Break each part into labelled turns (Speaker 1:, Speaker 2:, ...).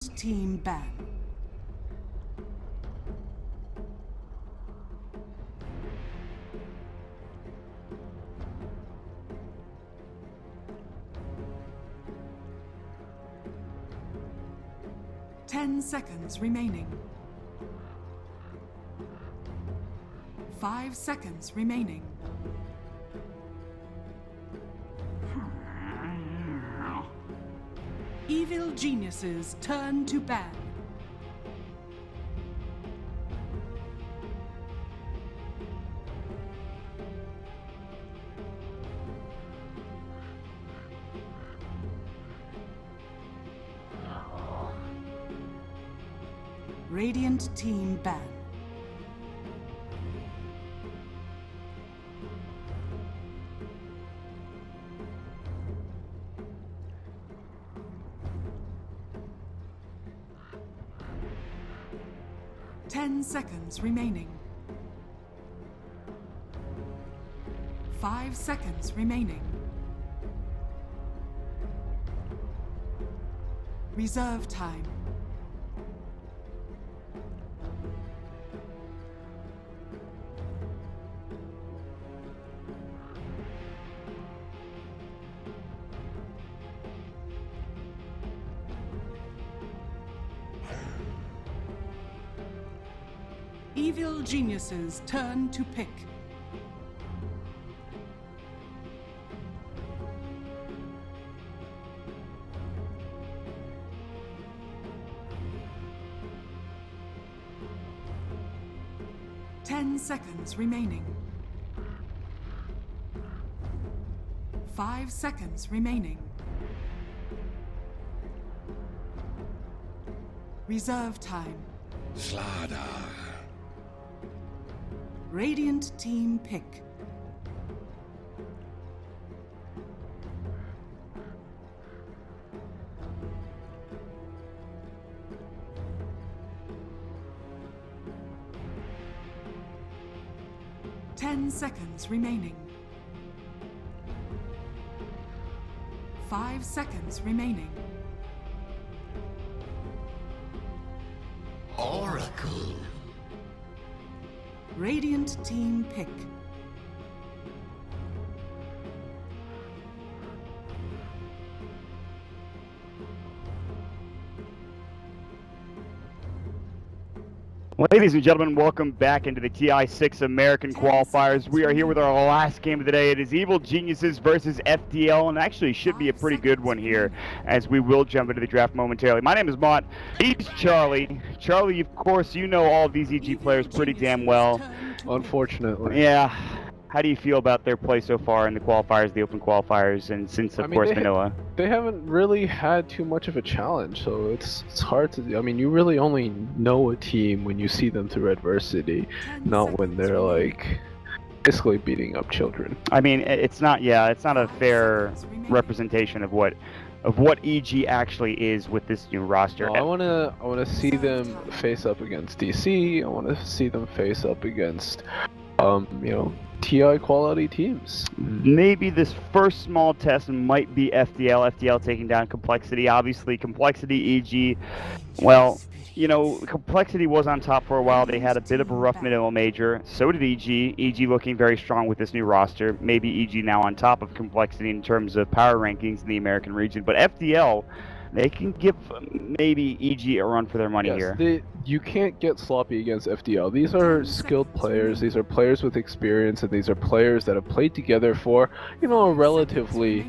Speaker 1: Team ban. Ten seconds remaining. 5 seconds remaining. Evil geniuses turn to ban. Radiant team ban. Ten seconds remaining. 5 seconds remaining. Reserve time. Evil geniuses turn to pick. Ten seconds remaining. 5 seconds remaining. Reserve time.
Speaker 2: Slada.
Speaker 1: Radiant team pick. Ten seconds remaining. 5 seconds remaining.
Speaker 2: Oracle.
Speaker 1: Radiant team pick.
Speaker 3: Ladies and gentlemen, welcome back into the TI6 American Qualifiers. We are here with our last game of the day. It is Evil Geniuses versus FDL, and actually should be a pretty good one here, as we will jump into the draft momentarily. My name is Mott. He's Charlie. Charlie, of course, you know all of these EG players pretty damn well.
Speaker 4: Unfortunately.
Speaker 3: Yeah. How do you feel about their play so far in the qualifiers, the open qualifiers, and since, of course, Manila?
Speaker 4: They haven't really had too much of a challenge, so it's hard to... I mean, you really only know a team when you see them through adversity, not when they're, like, basically beating up children.
Speaker 3: I mean, it's not a fair representation of what EG actually is with this new roster.
Speaker 4: No, I wanna see them face up against DC. I wanna see them face up against, you know, TI quality teams.
Speaker 3: Maybe this first small test might be FDL. FDL taking down Complexity. Obviously, Complexity, EG, well, you know, Complexity was on top for a while. They had a bit of a rough middle major. So did EG. EG looking very strong with this new roster. Maybe EG now on top of Complexity in terms of power rankings in the American region. But FDL, they can give maybe EG a run for their money here.
Speaker 4: You can't get sloppy against FDL. These are skilled players. These are players with experience, and these are players that have played together for, you know, a relatively,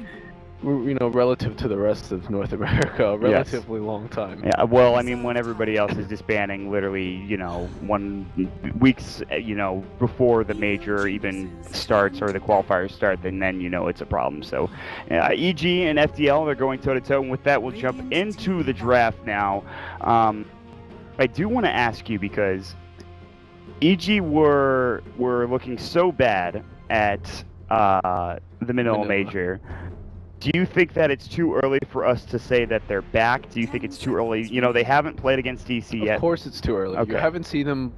Speaker 4: you know, relative to the rest of North America, a relatively long time.
Speaker 3: Yeah, well, I mean, when everybody else is disbanding literally, you know, 1 weeks, you know, before the major even starts or the qualifiers start, then you know it's a problem. So, EG and FDL, they're going toe-to-toe, and with that, we'll jump into the draft now. I do want to ask you, because EG were looking so bad at the Manila major. Do you think that it's too early for us to say that they're back? Do you think it's too early? You know, they haven't played against DC yet.
Speaker 4: Of course it's too early.
Speaker 3: Okay.
Speaker 4: You haven't seen them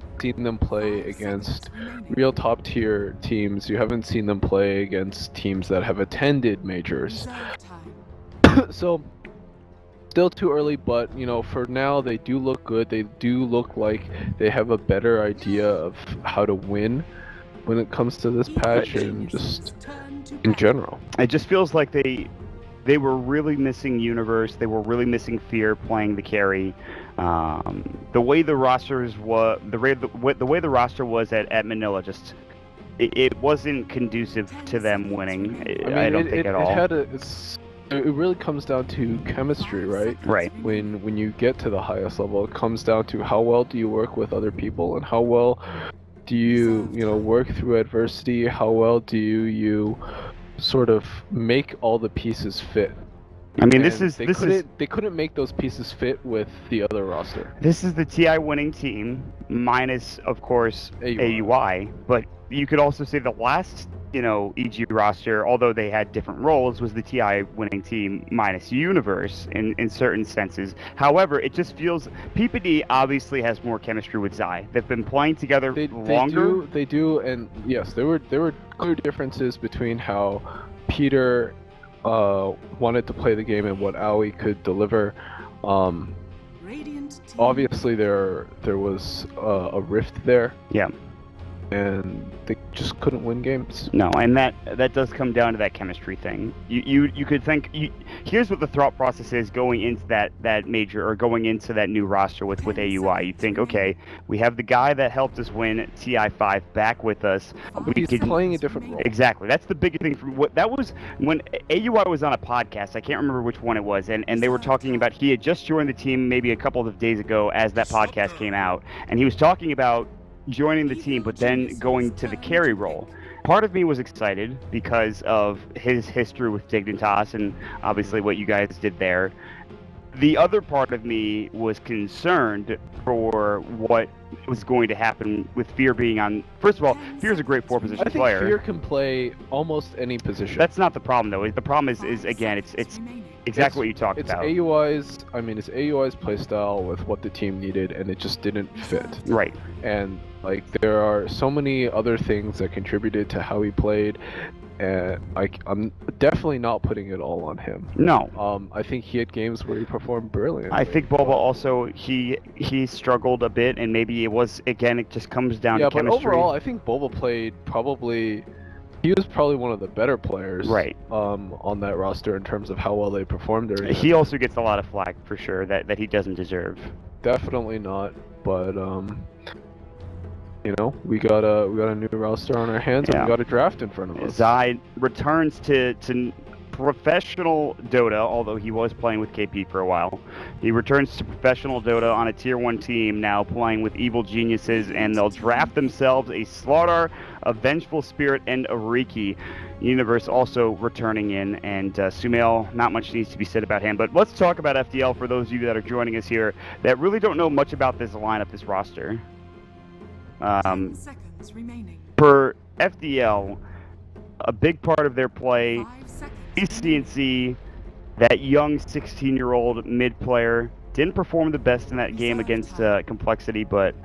Speaker 4: play against real top tier teams. You haven't seen them play against teams that have attended majors. So Still too early, but for now they do look good. They do look like they have a better idea of how to win when it comes to this patch and just in general.
Speaker 3: It just feels like they were really missing Universe. They were really missing Fear playing the carry. The way the rosters was, the way the roster was at Manila, just it wasn't conducive to them winning. I don't think at all.
Speaker 4: It really comes down to chemistry, right?
Speaker 3: Right.
Speaker 4: When you get to the highest level, it comes down to how well do you work with other people and how well do you work through adversity. How well do you sort of make all the pieces fit.
Speaker 3: I mean,
Speaker 4: they couldn't make those pieces fit with the other roster.
Speaker 3: This is the TI winning team minus, of course, AUI, but you could also say the last, EG roster, although they had different roles, was the TI winning team minus Universe in certain senses. However, it just feels PPD obviously has more chemistry with Zai. They've been playing together longer.
Speaker 4: They do, and yes, there were clear differences between how Peter wanted to play the game and what Aoi could deliver. Obviously, there was a rift there.
Speaker 3: Yeah.
Speaker 4: And they just couldn't win games.
Speaker 3: No, and that does come down to that chemistry thing. You could think, here's what the thought process is going into that major or going into that new roster with AUI. You think, okay, we have the guy that helped us win TI5 back with us.
Speaker 4: He's playing a different role.
Speaker 3: Exactly. That's the big thing. That was when AUI was on a podcast. I can't remember which one it was, and they were talking about he had just joined the team maybe a couple of days ago as that podcast came out, and he was talking about joining the team, but then going to the carry role. Part of me was excited because of his history with Dignitas and obviously what you guys did there. The other part of me was concerned for what was going to happen with Fear being on. First of all, Fear's a great four-position player.
Speaker 4: I think Fear can play almost any position.
Speaker 3: That's not the problem, though. The problem is again, it's exactly what you talked about.
Speaker 4: It's AUI's playstyle with what the team needed, and it just didn't fit.
Speaker 3: Right.
Speaker 4: And there are so many other things that contributed to how he played, and I'm definitely not putting it all on him.
Speaker 3: No.
Speaker 4: I think he had games where he performed brilliantly.
Speaker 3: I think Boba also he struggled a bit, and maybe it just comes down to chemistry.
Speaker 4: Yeah, but overall, I think Boba played he was probably one of the better players,
Speaker 3: right,
Speaker 4: on that roster in terms of how well they performed.
Speaker 3: He also gets a lot of flack for sure that he doesn't deserve.
Speaker 4: Definitely not, but we got a new roster on our hands, and we got a draft in front of us.
Speaker 3: Zai returns to professional Dota, although he was playing with KP for a while. He returns to professional Dota on a Tier 1 team, now playing with Evil Geniuses, and they'll draft themselves a Slardar, a Vengeful Spirit, and a Riki. Universe also returning in, and Sumail, not much needs to be said about him. But let's talk about FDL for those of you that are joining us here that really don't know much about this lineup, this roster. For FDL, a big part of their play is CNC, that young 16-year-old mid player. Didn't perform the best in that game against Complexity, but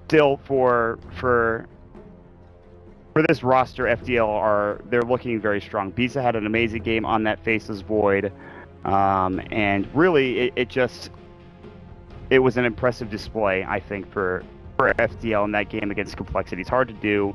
Speaker 3: still for this roster, FDL they're looking very strong. Bisa had an amazing game on that Faceless Void, and really it was an impressive display, I think, for FDL in that game against Complexity. It's hard to do.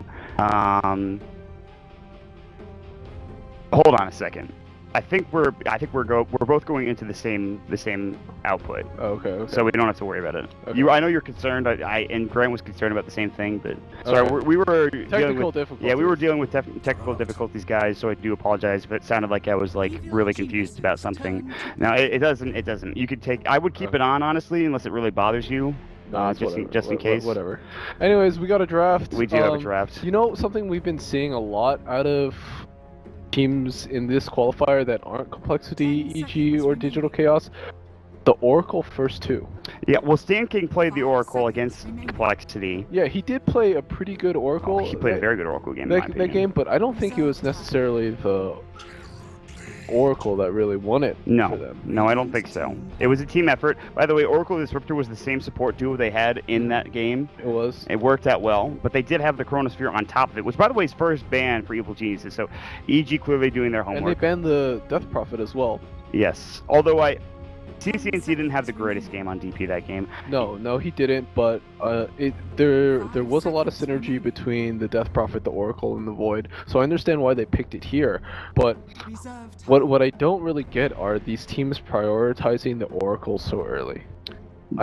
Speaker 3: Hold on a second. I think we're both going into the same output.
Speaker 4: Okay.
Speaker 3: So we don't have to worry about it.
Speaker 4: Okay.
Speaker 3: I know you're concerned. And Grant was concerned about the same thing, but sorry, we were
Speaker 4: technical difficulties.
Speaker 3: Yeah, we were dealing with technical difficulties, guys. So I do apologize if it sounded like I was really confused about something. No, it doesn't. You could I would keep it on, honestly, unless it really bothers you. Just in case.
Speaker 4: Whatever. Anyways, we got a draft.
Speaker 3: We do have a draft.
Speaker 4: Something we've been seeing a lot out of teams in this qualifier that aren't Complexity, EG, or Digital Chaos, the Oracle first two.
Speaker 3: Yeah, well, Stan King played the Oracle against Complexity.
Speaker 4: Yeah, he did play a pretty good Oracle.
Speaker 3: He played a very good Oracle game,
Speaker 4: that game, but I don't think it was necessarily the Oracle that really won it for
Speaker 3: No,
Speaker 4: them.
Speaker 3: no, I don't think so. It was a team effort. By the way, Oracle Disruptor was the same support duo they had in that game.
Speaker 4: It was.
Speaker 3: It worked out well, but they did have the Chronosphere on top of it, which, by the way, is first ban for Evil Geniuses. So, EG clearly doing their homework.
Speaker 4: And they banned the Death Prophet as well.
Speaker 3: Yes, although CCNC didn't have the greatest game on DP that game.
Speaker 4: No, he didn't. But there was a lot of synergy between the Death Prophet, the Oracle, and the Void. So I understand why they picked it here. But what I don't really get are these teams prioritizing the Oracle so early.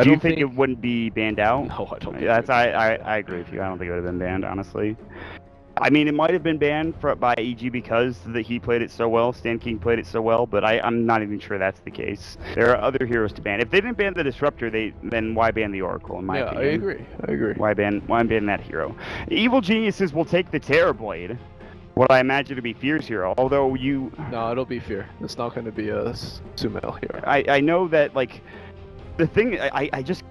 Speaker 3: Do you think it wouldn't be banned out?
Speaker 4: No, I don't.
Speaker 3: I agree with you. I don't think it would have been banned, honestly. I mean, it might have been banned by EG because he played it so well, Stan King played it so well, but I'm not even sure that's the case. There are other heroes to ban. If they didn't ban the Disruptor, then why ban the Oracle, in my opinion?
Speaker 4: I agree.
Speaker 3: Why ban that hero? Evil Geniuses will take the Terrorblade, what I imagine to be Fear's hero, although you...
Speaker 4: No, it'll be Fear. It's not going to be a Sumail hero.
Speaker 3: I know that, like, the thing, I just...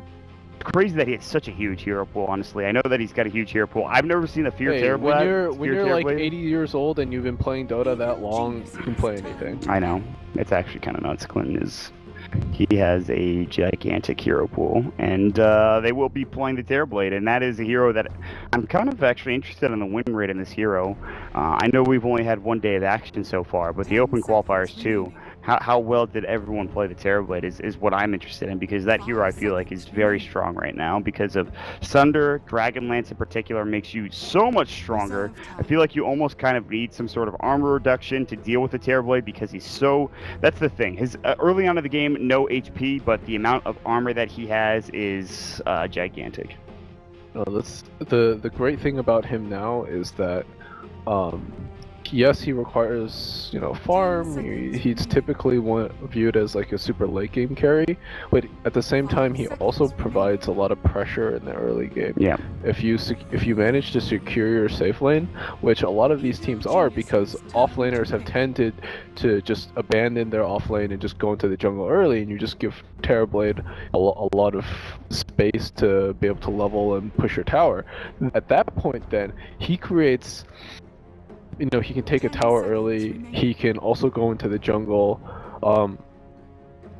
Speaker 3: crazy that he has such a huge hero pool, honestly. I know that he's got a huge hero pool. I've never seen a Fear Terrorblade.
Speaker 4: When you're like 80 years old and you've been playing Dota that long, you can play anything.
Speaker 3: I know. It's actually kind of nuts. Clinton he has a gigantic hero pool, and they will be playing the Terrorblade, and that is a hero that I'm kind of actually interested in the win rate in this hero. I know we've only had 1 day of action so far, but the open qualifiers too. How well did everyone play the Terrorblade is what I'm interested in, because that hero I feel like is very strong right now because of Sunder. Dragonlance in particular makes you so much stronger. I feel like you almost kind of need some sort of armor reduction to deal with the Terrorblade because he's so... That's the thing. His early on in the game, no HP, but the amount of armor that he has is gigantic.
Speaker 4: No, that's the great thing about him now is that yes, he requires, farm. He's typically viewed as like a super late game carry, but at the same time, he also provides a lot of pressure in the early game.
Speaker 3: Yeah.
Speaker 4: If you manage to secure your safe lane, which a lot of these teams are, because offlaners have tended to just abandon their offlane and just go into the jungle early, and you just give Terrorblade a lot of space to be able to level and push your tower. At that point, then he creates. He can take a tower early. He can also go into the jungle.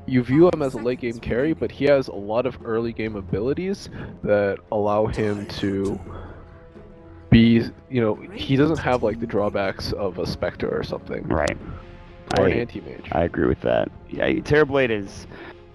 Speaker 4: You view him as a late game carry, but he has a lot of early game abilities that allow him to be, he doesn't have like the drawbacks of a Spectre or something.
Speaker 3: Right.
Speaker 4: Or an anti-mage.
Speaker 3: I agree with that. Yeah, Terrorblade is...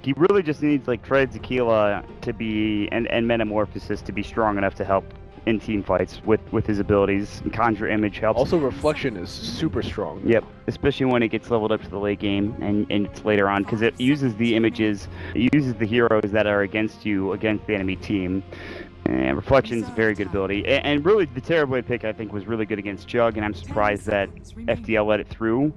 Speaker 3: He really just needs like Tread Tequila to be, and Metamorphosis to be strong enough to help in team fights with his abilities. And Conjure Image helps.
Speaker 4: Also, Reflection is super strong.
Speaker 3: Yep, especially when it gets leveled up to the late game and it's later on, because it uses the images, it uses the heroes that are against the enemy team. And Reflection is a very good ability. And really, the Terrorblade pick, I think, was really good against Jug, and I'm surprised that FDL let it through.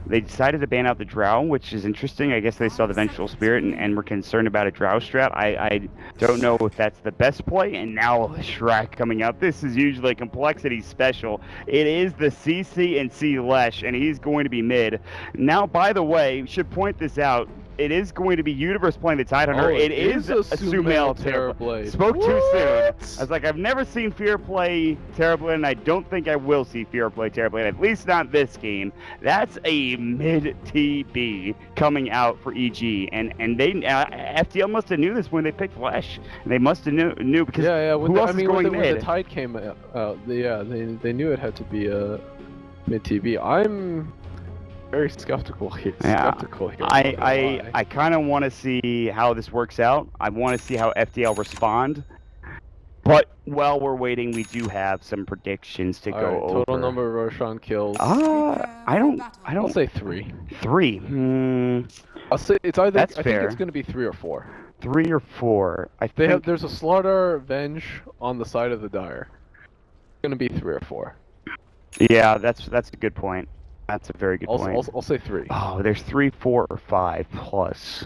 Speaker 3: They decided to ban out the Drow, which is interesting. I guess they saw the Vengeful Spirit and were concerned about a Drow strat. I don't know if that's the best play, and now Shrek coming out. This is usually a Complexity special. It is the CC and C Lesh, and he's going to be mid. Now, by the way, should point this out, it is going to be Universe playing the Tidehunter.
Speaker 4: Oh,
Speaker 3: it is a Sumail Terrorblade. Spoke too soon. I was like, I've never seen Fear play Terrorblade, and I don't think I will see Fear play Terrorblade, at least not this game. That's a mid-TB coming out for EG, and they FDL must have knew this when they picked Flash. They must have knew because who else is going mid?
Speaker 4: When the Tide came out, they knew it had to be a mid-TB. I'm very skeptical here.
Speaker 3: I kind of want to see how this works out. I want to see how FDL respond. But while we're waiting, we do have some predictions to go over.
Speaker 4: Total number of Roshan kills.
Speaker 3: I don't
Speaker 4: I'll say 3.
Speaker 3: 3.
Speaker 4: I'll say it's either.
Speaker 3: That's
Speaker 4: I
Speaker 3: fair.
Speaker 4: think it's going to be 3 or 4.
Speaker 3: 3 or 4.
Speaker 4: There's a Slaughter Venge on the side of the Dire. It's going to be 3 or 4.
Speaker 3: Yeah, that's a good point. That's a very good point.
Speaker 4: I'll say 3.
Speaker 3: Oh, there's 3, 4, or 5 plus.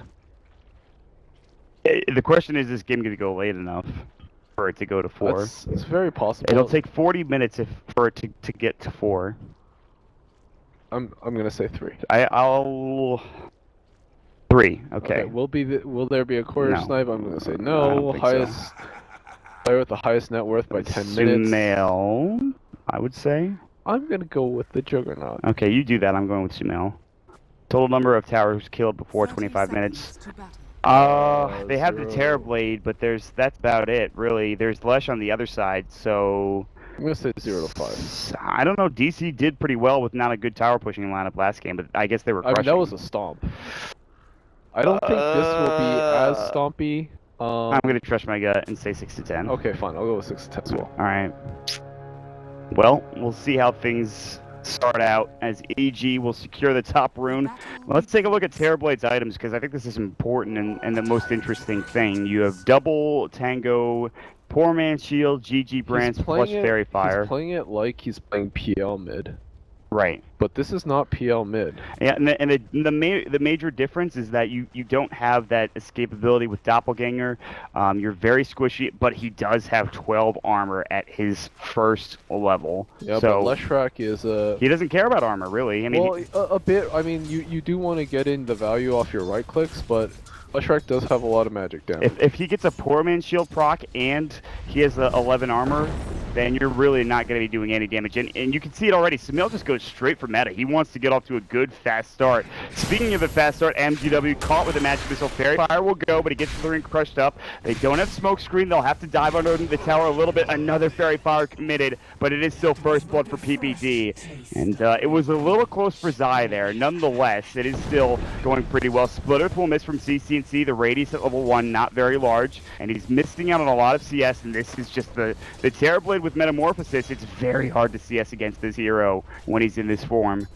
Speaker 3: The question is this game going to go late enough for it to go to 4?
Speaker 4: It's very possible.
Speaker 3: It'll take 40 minutes for it to get to 4.
Speaker 4: I'm gonna say 3.
Speaker 3: I'll 3. Okay.
Speaker 4: Will there be a quarter snipe? I'm gonna say no.
Speaker 3: I don't think
Speaker 4: Highest player with the highest net worth by 10 minutes.
Speaker 3: Sumail, I would say.
Speaker 4: I'm gonna go with the Juggernaut.
Speaker 3: Okay, you do that. I'm going with Sumail. Total number of towers killed before 25 minutes.
Speaker 1: To battle.
Speaker 3: They have the
Speaker 4: 0.
Speaker 3: Terrorblade, but that's about it, really. There's Lesh on the other side, so...
Speaker 4: I'm gonna say 0 to 5.
Speaker 3: I don't know. DC did pretty well with not a good tower pushing lineup last game, but I guess they were
Speaker 4: I
Speaker 3: crushing.
Speaker 4: mean, that was a stomp. I don't think this will be as stompy.
Speaker 3: I'm going to trust my gut and say 6 to 10.
Speaker 4: Okay, fine. I'll go with 6 to 10 as well.
Speaker 3: All right. Well, we'll see how things start out as AG will secure the top rune. Let's take a look at Terrorblade's items, because I think this is important and the most interesting thing. You have double Tango, Poor Man's Shield, GG Brands, plus Fairy Fire.
Speaker 4: He's playing it like he's playing PL mid.
Speaker 3: Right.
Speaker 4: But this is not PL mid.
Speaker 3: Yeah, and the major difference is that you don't have that escapability with Doppelganger. You're very squishy, but he does have 12 armor at his first level.
Speaker 4: Yeah,
Speaker 3: so
Speaker 4: but Leshrac is
Speaker 3: he doesn't care about armor, really. I mean,
Speaker 4: well, a bit. I mean, you do want to get in the value off your right clicks, but Leshrac does have a lot of magic damage.
Speaker 3: if he gets a Poor Man's Shield proc and he has 11 armor, then you're really not going to be doing any damage. And you can see it already. Samil just goes straight for meta. He wants to get off to a good, fast start. Speaking of a fast start, MGW caught with a magic missile. Fairy Fire will go, but he gets the ring crushed up. They don't have smoke screen. They'll have to dive under the tower a little bit. Another Fairy Fire committed, but it is still first blood for PPD. And it was a little close for Zai there. Nonetheless, it is still going pretty well. Split Earth will miss from CC&C. The radius at level 1, not very large. And he's missing out on a lot of CS, and this is just the Terrorblade with Metamorphosis. It's very hard to CS against this hero when he's in this form.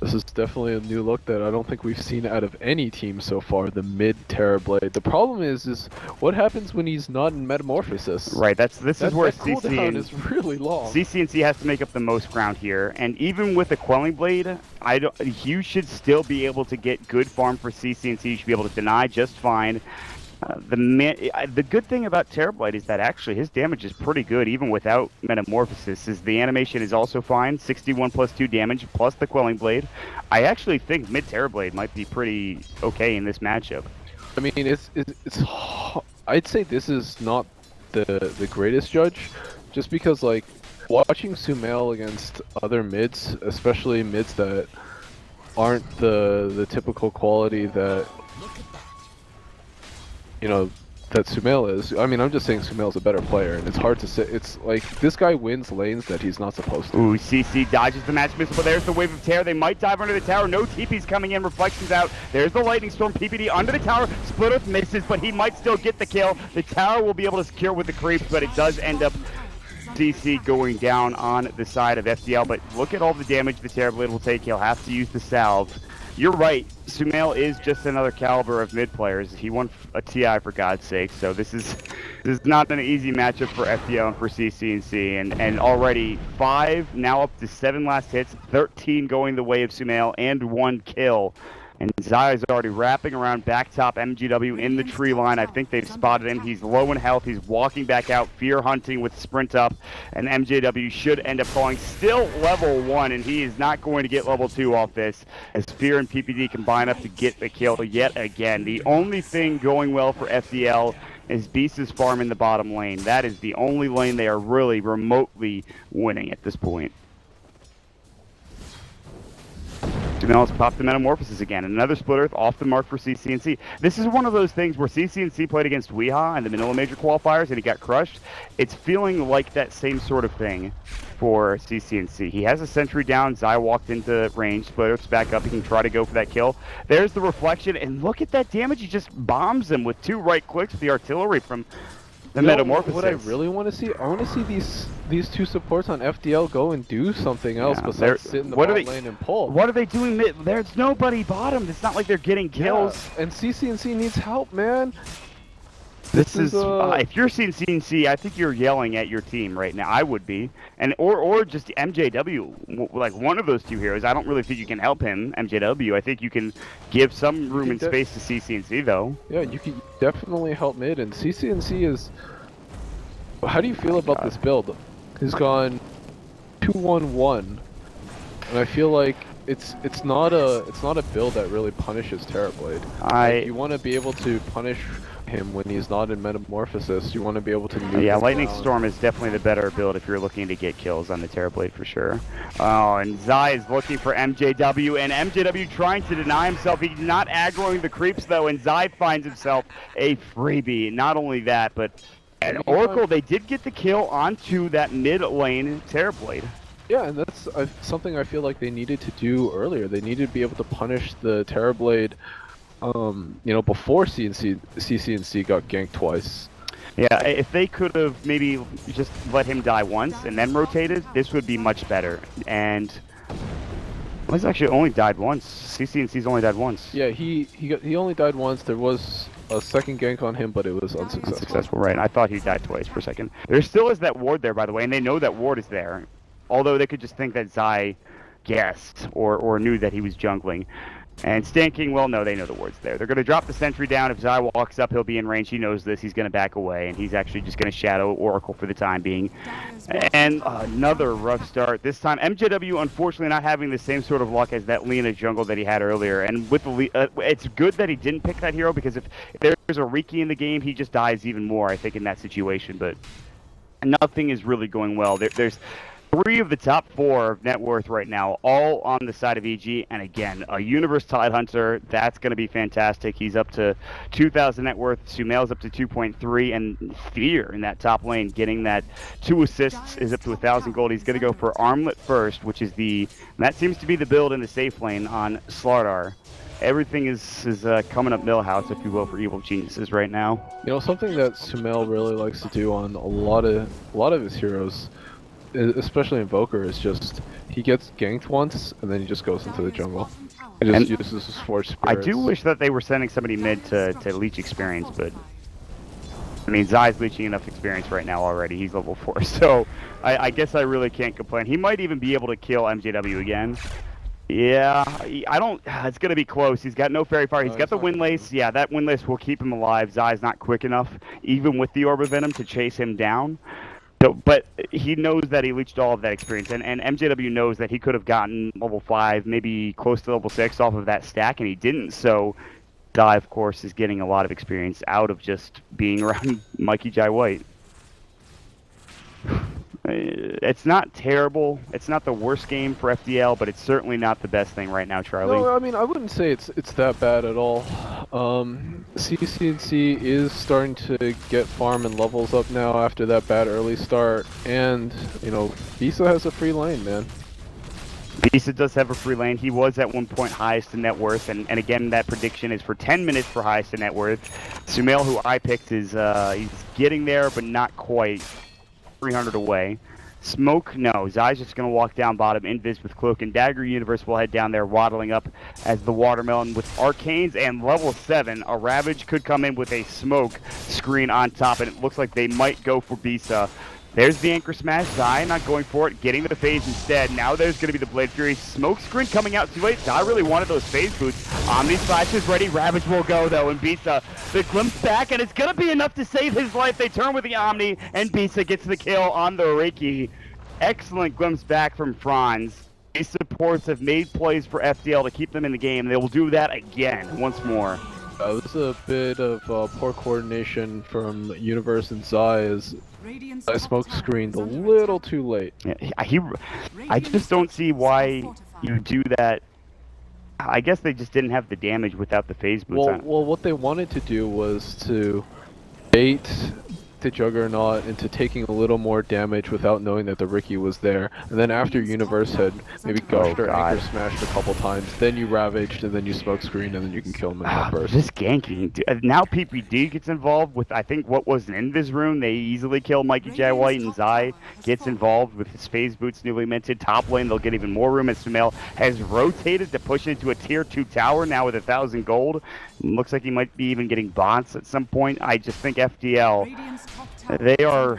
Speaker 4: This is definitely a new look that I don't think we've seen out of any team so far, the mid Terrorblade. The problem is what happens when he's not in Metamorphosis?
Speaker 3: Right, this is where
Speaker 4: that cooldown is really long.
Speaker 3: CC&C has to make up the most ground here, and even with the Quelling Blade, you should still be able to get good farm for CC&C. You should be able to deny just fine. The good thing about Terrorblade is that actually his damage is pretty good even without Metamorphosis. The animation is also fine, 61 plus 2 damage plus the Quelling Blade. I actually think mid Terrorblade might be pretty okay in this matchup.
Speaker 4: I mean, it's I'd say this is not the greatest judge, just because like watching Sumail against other mids, especially mids that aren't the typical quality that that Sumail is. I mean, I'm just saying Sumail's a better player, and it's hard to say. It's like, this guy wins lanes that he's not supposed to.
Speaker 3: Ooh, CC dodges the match missile, but there's the wave of terror. They might dive under the tower. No TP's coming in. Reflections out. There's the lightning storm. PPD under the tower. Split Earth misses, but he might still get the kill. The tower will be able to secure with the creeps, but it does end up CC going down on the side of FDL. But look at all the damage the Terrorblade will take. He'll have to use the salve. You're right. Sumail is just another caliber of mid players. He won a TI for God's sake, so this is not an easy matchup for FDL and for CC&C. And already 5, now up to 7 last hits, 13 going the way of Sumail, and 1 kill. And Zai is already wrapping around back top MGW in the tree line. I think they've spotted him. He's low in health. He's walking back out, fear hunting with sprint up. And MJW should end up falling. Still level 1, and he is not going to get level 2 off this, as Fear and PPD combine up to get the kill yet again. The only thing going well for FDL is Beast's farm in the bottom lane. That is the only lane they are really remotely winning at this point. Sumail has popped the Metamorphosis again. Another Split Earth off the mark for CC&C. This is one of those things where CC&C played against Weehaw in the Manila Major qualifiers and he got crushed. It's feeling like that same sort of thing for CC&C. He has a sentry down. Zai walked into range. Split Earth's back up. He can try to go for that kill. There's the reflection, and look at that damage. He just bombs him with 2 right clicks with the artillery from the Metamorphosis.
Speaker 4: What I really want to see, I want to see these 2 supports on FDL go and do something else besides sit in the bot lane and pull.
Speaker 3: What are they doing? There's nobody bottom. It's not like they're getting kills.
Speaker 4: Yeah. And CC&C needs help, man.
Speaker 3: This is if you're CC&C, I think you're yelling at your team right now. I would be, and or just MJW, like one of those 2 heroes. I don't really think you can help him, MJW. I think you can give some room and space to CC&C though.
Speaker 4: Yeah, you can definitely help mid, and CC&C is. How do you feel about this build? He's gone 2-1-1, and I feel like it's not a build that really punishes Terrorblade. Like, you want to be able to punish him when he's not in Metamorphosis. You want to be able to nuke
Speaker 3: Yeah,
Speaker 4: him
Speaker 3: Lightning
Speaker 4: down.
Speaker 3: Storm is definitely the better build if you're looking to get kills on the Terrorblade for sure. Oh, and Zai is looking for MJW, and MJW trying to deny himself. He's not aggroing the creeps though, and Zai finds himself a freebie. Not only that, but and Oracle, they did get the kill onto that mid lane Terrorblade.
Speaker 4: Yeah, and that's something I feel like they needed to do earlier. They needed to be able to punish the Terrorblade, you know, before CCNC got ganked twice.
Speaker 3: Yeah, if they could have maybe just let him die once and then rotated, this would be much better. And he's actually only died once. CCNC's only died once.
Speaker 4: Yeah, he only died once. There was a second gank on him, but it was unsuccessful.
Speaker 3: Right. I thought he died twice for a second. There still is that ward there, by the way, and they know that ward is there. Although they could just think that Zai guessed or knew that he was jungling. And Stan King, well, no, they know the ward's there. They're going to drop the sentry down. If Zai walks up, he'll be in range. He knows this. He's going to back away, and he's actually just going to shadow Oracle for the time being. And another rough start. This time, MJW, unfortunately, not having the same sort of luck as that Lina jungle that he had earlier. And with the it's good that he didn't pick that hero, because if there's a Riki in the game, he just dies even more, I think, in that situation. But nothing is really going well. There's 3 of the top 4 of net worth right now, all on the side of EG. And again, a Universe Tidehunter, that's going to be fantastic. He's up to 2,000 net worth. Sumail's up to 2.3. And Fear in that top lane, getting that 2 assists, is up to 1,000 gold. He's going to go for Armlet first, which is that seems to be the build in the safe lane on Slardar. Everything is coming up Millhouse, if you will, for Evil Geniuses right now.
Speaker 4: You know, something that Sumail really likes to do on a lot of his heroes, especially Invoker, is just he gets ganked once and then he just goes into the jungle and just uses his Force Spirits.
Speaker 3: I do wish that they were sending somebody mid to leech experience, but I mean, Zai's leeching enough experience right now already. He's level 4, so I guess I really can't complain. He might even be able to kill MJW again. Yeah, I don't. It's gonna be close. He's got no Fairy Fire. He's got the Windlace. Yeah, that Windlace will keep him alive. Zai's not quick enough, even with the Orb of Venom, to chase him down. So, but he knows that he leached all of that experience, and MJW knows that he could have gotten level 5, maybe close to level 6 off of that stack, and he didn't. So, Zai, of course, is getting a lot of experience out of just being around Mikey Jai White. It's not terrible. It's not the worst game for FDL, but it's certainly not the best thing right now, Charlie.
Speaker 4: No, I mean, I wouldn't say it's that bad at all. CCNC is starting to get farm and levels up now after that bad early start, and, you know, Bisa has a free lane, man.
Speaker 3: Bisa does have a free lane. He was at one point highest in net worth, and again, that prediction is for 10 minutes for highest in net worth. Sumail, who I picked, is he's getting there, but not quite. 300 away. Smoke, no. Zai's just going to walk down bottom. Invis with Cloak and Dagger. Universe will head down there, waddling up as the Watermelon with Arcanes and level 7. A Ravage could come in with a smoke screen on top, and it looks like they might go for Bisa. There's the Anchor Smash. Zai not going for it, getting the phase instead. Now there's going to be the Blade Fury. Smoke screen coming out too late. Zai really wanted those phase boots. Omni Splash is ready. Ravage will go, though, and Bisa, the glimpse back, and it's going to be enough to save his life. They turn with the Omni, and Bisa gets the kill on the Reiki. Excellent glimpse back from Franz. These supports have made plays for FDL to keep them in the game. They will do that again, once more.
Speaker 4: It was a bit of poor coordination from Universe and Zai, as I smoke screened a little too late.
Speaker 3: Yeah, I just don't see why you do that. I guess they just didn't have the damage without the phase boots on.
Speaker 4: Well, what they wanted to do was to bait the Juggernaut into taking a little more damage without knowing that the Riki was there. And then after Universe had maybe gushed or Anchor Smashed a couple times, then you Ravaged, and then you smoke screen, and then you can kill him in one burst.
Speaker 3: This ganking. Now PPD gets involved with, I think, what was an Invis rune. They easily kill Mikey J. White, and Zai gets involved with his phase boots newly minted. Top lane, they'll get even more room as Sumail has rotated to push into a tier 2 tower now with 1,000 gold. Looks like he might be even getting bots at some point. I just think FDL, they are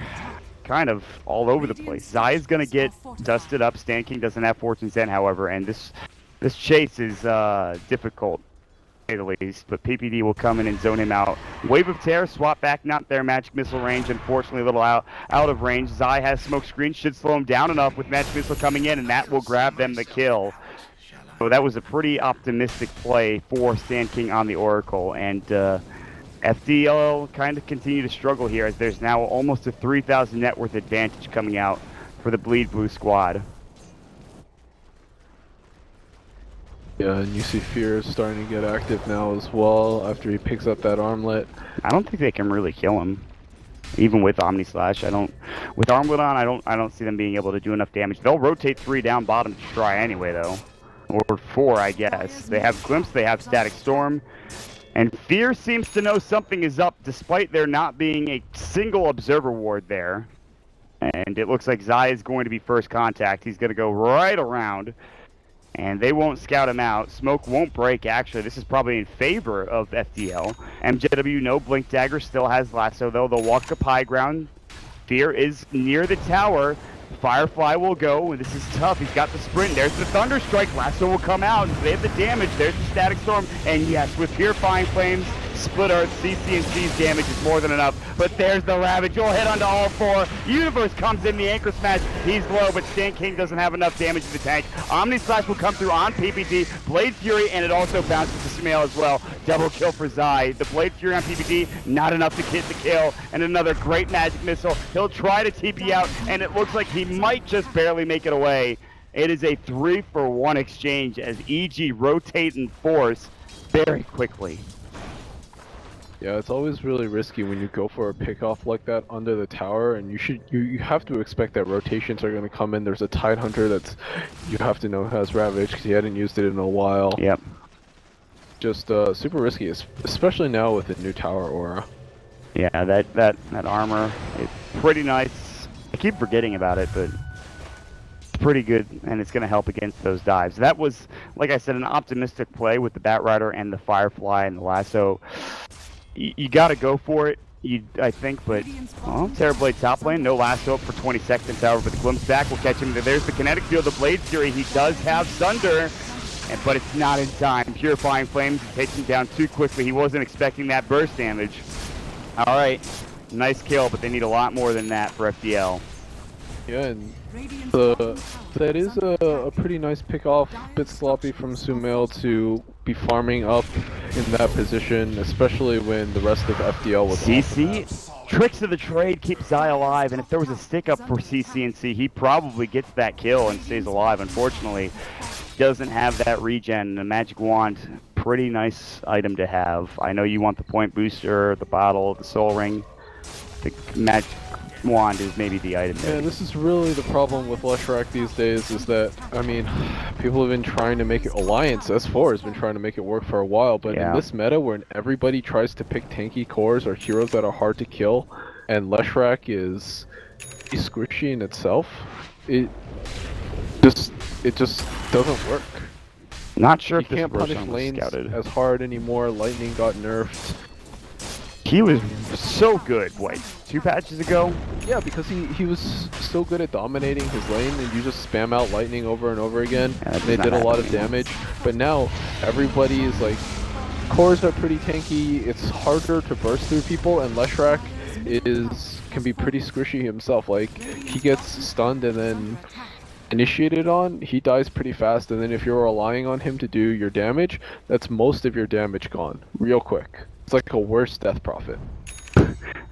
Speaker 3: kind of all over the place. Zai is going to get dusted up. Stan King doesn't have Fortune's End, however, and this chase is difficult, to say the least. But PPD will come in and zone him out. Wave of Terror, swap back, not their magic missile range. Unfortunately, a little out of range. Zai has smoke screen, should slow him down enough with magic missile coming in, and that will grab them the kill. So that was a pretty optimistic play for Stan King on the Oracle, and FDL kind of continue to struggle here as there's now almost a 3,000 net worth advantage coming out for the Bleed Blue squad.
Speaker 4: Yeah, and you see Fear is starting to get active now as well after he picks up that armlet.
Speaker 3: I don't think they can really kill him, even with Omni Slash. With armlet on, I don't see them being able to do enough damage. They'll rotate 3 down bottom to try anyway, though, or 4, I guess. They have Glimpse, they have Static Storm, and Fear seems to know something is up, despite there not being a single observer ward there. And it looks like Zai is going to be first contact. He's going to go right around. And they won't scout him out. Smoke won't break, actually. This is probably in favor of FDL. MJW, no Blink Dagger, still has Lasso, though. They'll walk up high ground. Fear is near the tower. Firefly will go, and this is tough. He's got the sprint. There's the Thunder Strike. Lasso will come out. They have the damage. There's the Static Storm. And yes, with Purifying Flames, Split Earth, CC&C's damage is more than enough. But there's the Ravage. You'll hit onto all 4. Universe comes in the anchor smash. He's low, but Stan King doesn't have enough damage to the tank. Omni Slash will come through on PPD. Blade Fury, and it also bounces to Smail as well. Double kill for Zai. The Blade Fury on PPD, not enough to get the kill. And another great magic missile. He'll try to TP out, and it looks like he might just barely make it away. It is a 3-for-1 exchange as EG rotate and force very quickly.
Speaker 4: Yeah, it's always really risky when you go for a pickoff like that under the tower, and you have to expect that rotations are going to come in. There's a Tidehunter that's you have to know has Ravage because he hadn't used it in a while.
Speaker 3: Yep.
Speaker 4: Just super risky, especially now with the new tower aura.
Speaker 3: Yeah, that armor is pretty nice. I keep forgetting about it, but it's pretty good, and it's going to help against those dives. That was, like I said, an optimistic play with the Batrider and the Firefly and the Lasso. You got to go for it, I think, but Terrorblade top lane, no Lasso up for 20 seconds, however, the Glimpse back will catch him. There's the kinetic field, the Blade Fury, he does have Sunder, but it's not in time. Purifying Flames takes him down too quickly. He wasn't expecting that burst damage. All right, nice kill, but they need a lot more than that for FDL.
Speaker 4: Yeah, and that is a pretty nice pick off. Bit sloppy from Sumail to be farming up in that position, especially when the rest of FDL was
Speaker 3: CC, tricks of the trade keep Zai alive, and if there was a stick up for CC&C, he probably gets that kill and stays alive. Unfortunately, doesn't have that regen. The Magic Wand, pretty nice item to have. I know you want the point booster, the bottle, the soul ring. The Magic Wand is maybe the item there.
Speaker 4: Yeah, this is really the problem with Leshrac these days, is that, I mean, people have been trying to make it, Alliance S4 has been trying to make it work for a while, but in this meta where everybody tries to pick tanky cores or heroes that are hard to kill, and Leshrac is squishy in itself, it just doesn't work.
Speaker 3: Not sure if
Speaker 4: you can't
Speaker 3: this
Speaker 4: punish
Speaker 3: version was
Speaker 4: lanes
Speaker 3: scouted
Speaker 4: as hard anymore. Lightning got nerfed.
Speaker 3: He was so good, what, 2 patches ago?
Speaker 4: Yeah, because he was so good at dominating his lane, and you just spam out lightning over and over again, and they did a lot of damage. But now, everybody is like, cores are pretty tanky, it's harder to burst through people, and Leshrac can be pretty squishy himself. Like, he gets stunned and then initiated on, he dies pretty fast, and then if you're relying on him to do your damage, that's most of your damage gone, real quick. It's like a worse death prophet.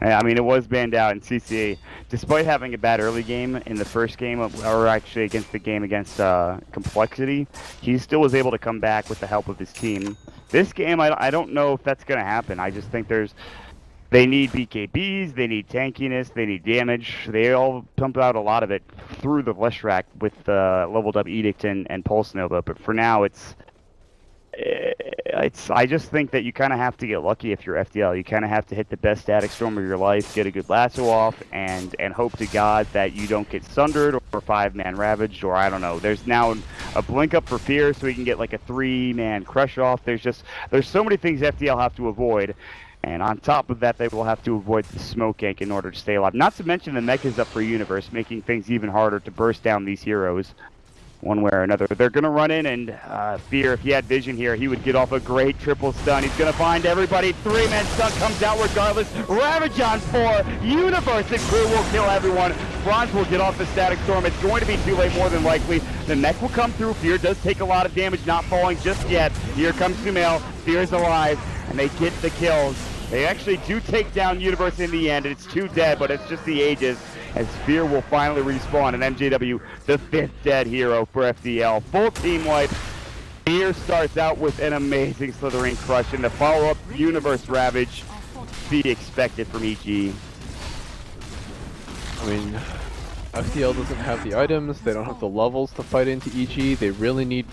Speaker 3: I mean, it was banned out in CCA. Despite having a bad early game in the first game, or actually against the game against Complexity, he still was able to come back with the help of his team. This game, I don't know if that's going to happen. I just think they need BKBs, they need tankiness, they need damage. They all pump out a lot of it through the Leshrac with leveled up Edict and Pulse Nova. But for now, I just think that you kind of have to get lucky if you're FDL. You kind of have to hit the best Static Storm of your life, get a good Lasso off, and hope to God that you don't get Sundered or 5-man Ravaged, or I don't know. There's now a Blink up for Fear, so we can get like a 3-man Crush off. There's so many things FDL have to avoid. And on top of that, they will have to avoid the smoke gank in order to stay alive. Not to mention the mech is up for Universe, making things even harder to burst down these heroes one way or another. They're going to run in, and Fear, if he had vision here, he would get off a great triple stun. He's going to find everybody. 3-man stun comes out regardless. Ravage on 4. Universe and crew will kill everyone. Franz will get off the Static Storm. It's going to be too late, more than likely. The mech will come through. Fear does take a lot of damage, not falling just yet. Here comes Sumail. Fear is alive, and they get the kills. They actually do take down Universe in the end. It's 2 dead, but it's just the Aegis, as Fear will finally respawn, and MJW, the 5th dead hero for FDL. Full team wipe. Fear starts out with an amazing Slithering Crush, and the follow-up Universe Ravage be expected from EG.
Speaker 4: I mean, FDL doesn't have the items, they don't have the levels to fight into EG, they really need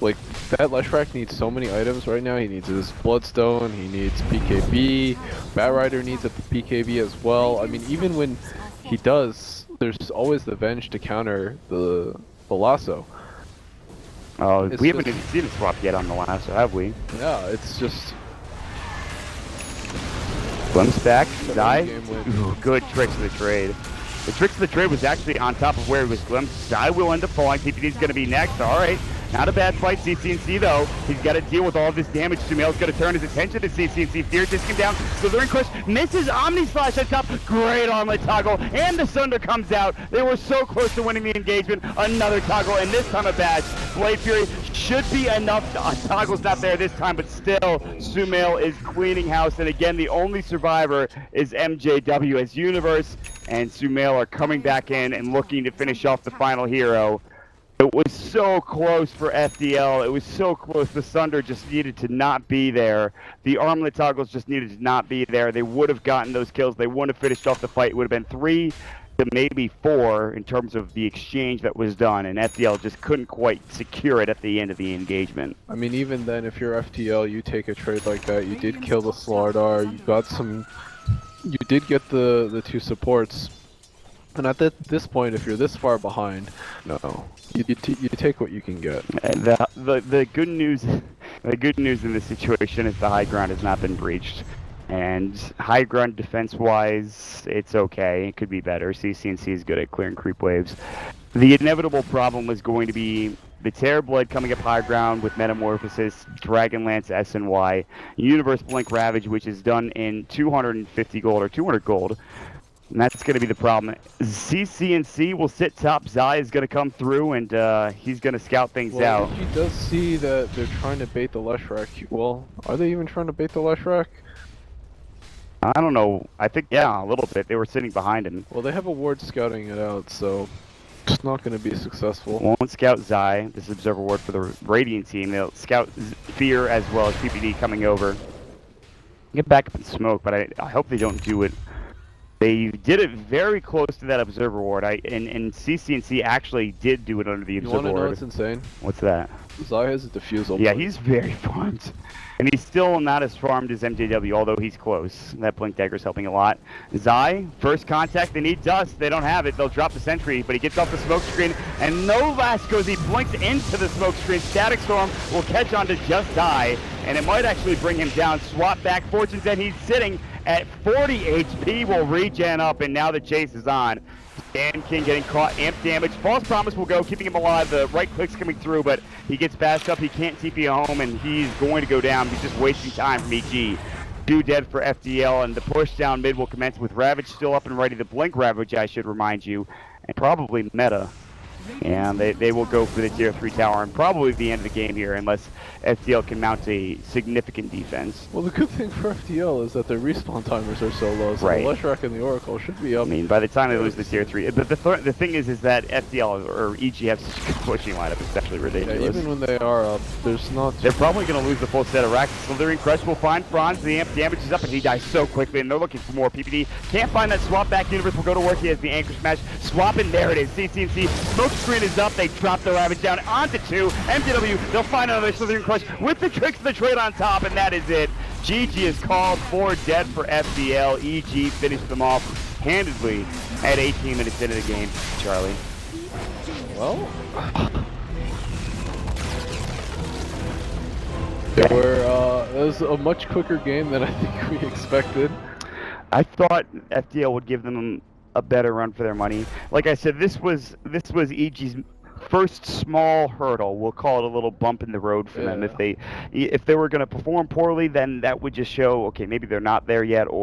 Speaker 4: like, that Leshrac needs so many items right now. He needs his Bloodstone, he needs PKB, Batrider needs a PKB as well. I mean, even when he does, there's always the Venge to counter the lasso.
Speaker 3: Oh, we haven't even seen a swap yet on the lasso, have we?
Speaker 4: Yeah, it's just...
Speaker 3: Glimpse back, Zai. Ooh, good tricks of the trade. The tricks of the trade was actually on top of where he was glimpsed. Zai will end up falling. PPD's going to be next. All right. Not a bad fight. CCNC, though. He's got to deal with all of this damage. Sumail's going to turn his attention to CCNC. Fear disking down. Slithering Crush misses Omni Slash at top. Great armlet toggle. And the Sunder comes out. They were so close to winning the engagement. Another toggle, and this time a badge. Blade Fury should be enough. Toggle's not there this time, but still, Sumail is cleaning house. And again, the only survivor is MJW, as Universe and Sumail are coming back in and looking to finish off the final hero. It was so close for FDL. It was so close. The Sunder just needed to not be there. The armlet toggles just needed to not be there. They would have gotten those kills. They wouldn't have finished off the fight. It would have been 3 to maybe 4 in terms of the exchange that was done, and FDL just couldn't quite secure it at the end of the engagement.
Speaker 4: I mean, even then, if you're FDL, you take a trade like that. You did kill the Slardar. You got some... You did get the 2 supports. And at this point, if you're this far behind, no, you take what you can get.
Speaker 3: The good news, the good news in this situation is the high ground has not been breached, and high ground defense-wise, it's okay. It could be better. CCNC is good at clearing creep waves. The inevitable problem was going to be the Terrorblade coming up high ground with Metamorphosis, Dragonlance SNY, Universe Blink Ravage, which is done in 250 gold or 200 gold. And that's going to be the problem. CCNC will sit top. Zai is going to come through, and he's going to scout things out.
Speaker 4: He does see that they're trying to bait the Leshrac. Well, are they even trying to bait the Leshrac?
Speaker 3: I don't know. I think, yeah, a little bit. They were sitting behind him.
Speaker 4: Well, they have a ward scouting it out, so it's not going to be successful.
Speaker 3: Won't scout Zai. This is Observer Ward for the Radiant team. They'll scout Fear as well as PPD coming over. Get back up in smoke, but I hope they don't do it. They did it very close to that Observer Ward, and CCNC actually did do it under the Observer Ward.
Speaker 4: You want to know what's insane?
Speaker 3: What's that?
Speaker 4: Zai has a defusal.
Speaker 3: Yeah, he's very farmed. And he's still not as farmed as MJW, although he's close. That Blink Dagger's helping a lot. Zai, first contact, they need dust. They don't have it. They'll drop the sentry, but he gets off the smoke screen, and no last goes. He blinks into the smoke screen. Static Storm will catch on to just die, and it might actually bring him down. Swap back. Fortune's End, he's sitting at 40 HP, will regen up, and now the chase is on. Dan King getting caught, amp damage. False Promise will go, keeping him alive. The right click's coming through, but he gets bashed up. He can't TP home, and he's going to go down. He's just wasting time from EG. 2 dead for FDL, and the push down mid will commence with Ravage still up and ready. The Blink Ravage, I should remind you, and probably meta. And they will go for the tier 3 tower, and probably the end of the game here, unless FDL can mount a significant defense.
Speaker 4: Well, the good thing for FDL is that their respawn timers are so low, so
Speaker 3: right.
Speaker 4: the Leshrac and the Oracle should be up.
Speaker 3: I mean, by the time they lose the tier 3, but the thing is that FDL or EG have such a good pushing lineup, it's actually ridiculous.
Speaker 4: Yeah, even when they are up, there's not...
Speaker 3: They're probably going to lose the full set of racks. Slithering Crush will find Franz, the amp damage is up, and he dies so quickly, and they're looking for more. PPD can't find that swap back. Universe will go to work. He has the Anchor Smash. Swap in, there it is. CCNC, smoke screen is up. They drop the Ravage down onto 2. MJW, they'll find another Slithering Crush with the tricks of the trade on top, and that is it. GG is called, 4 dead for FDL. EG finished them off handedly at 18 minutes into the game. Charlie.
Speaker 4: Well... it was a much quicker game than I think we expected.
Speaker 3: I thought FDL would give them a better run for their money. Like I said, this was EG's first small hurdle. We'll call it a little bump in the road for them. If they were going to perform poorly, then that would just show, okay, maybe they're not there yet, or